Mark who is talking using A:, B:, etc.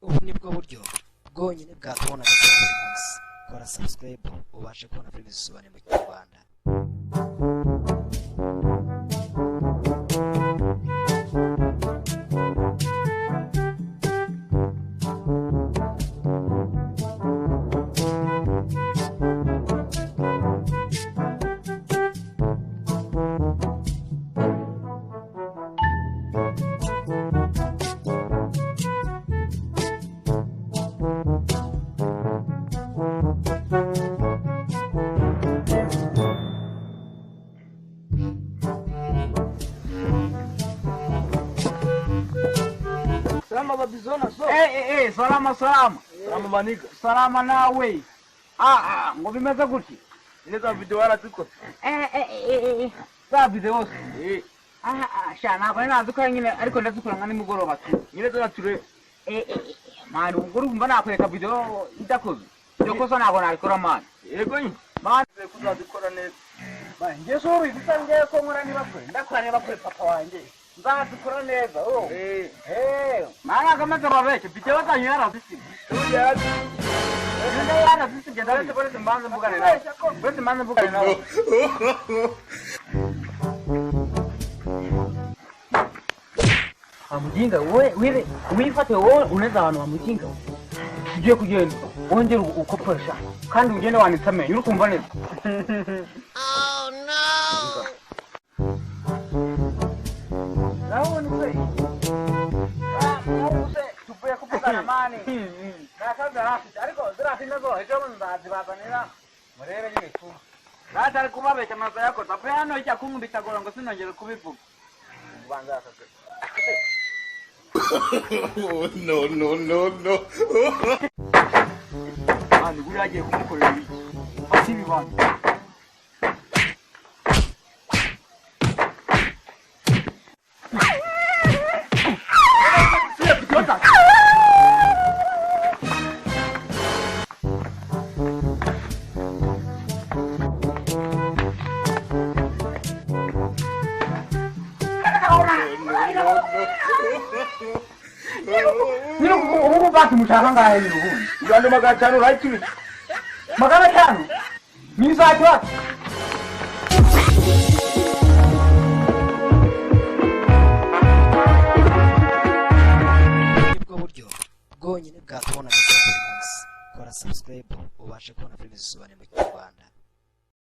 A: ubu nibwo buryo bwonyine bwatubona buri munsi. Kora subscribe ubashe kubona filime zisobanuye mu Kinyarwanda.
B: Salama babizona so.
C: Salama.
B: Salama maniga.
C: Salama nawe. Ngo bimeze gutya.
B: Neza video waratuko.
C: Za video se. Shana bana nazuka nyine ariko ndazukura ngani mugoroba tu.
B: Nyine tunature.
C: Mani uguru umva nakwereka video idakoze. Yokoso nabona arikora mani.
B: Yego nyine.
C: Mani
B: kuzadukora neza.
C: nje sori bitangiye ko nkora niba kwe ndakora niba kwe papa wanje. Nzadukora neza mani akameze babeke video batanyara bisi. Nenda yara bisi gedare te bose mbanze mbugane nawe. Bose mbanze mbugane nawe. Amujinga wewe wifate wowe unaweza abantu bamujinga. Ugiye kugenda wongera ukopresha kandi ugende wanitame uri kumva neza.
D: Oh no.
C: Nawo ni se. Nawo se tupuye kupigana mani. Nakaza rafi ariko zirafi nazo ejo nzazibabanira murebe nyine tu. Natari kubabeka amaso yako tape hano icya kungundi cyagora ngo sinongere kubivuga. Ubanza akase.
D: No.
C: Mani guriya agiye kumukorera iki? Fata ibibanza. Nino ubu bati mushaka ngahe ni ubu.
B: Yando magacano right to.
C: Magana cyane. Ni saati wapi?
A: Nibwo buryo bwonyine bwatubona buri munsi. Kora subscribe ubashe kubona filime zisobanuye mu Kinyarwanda.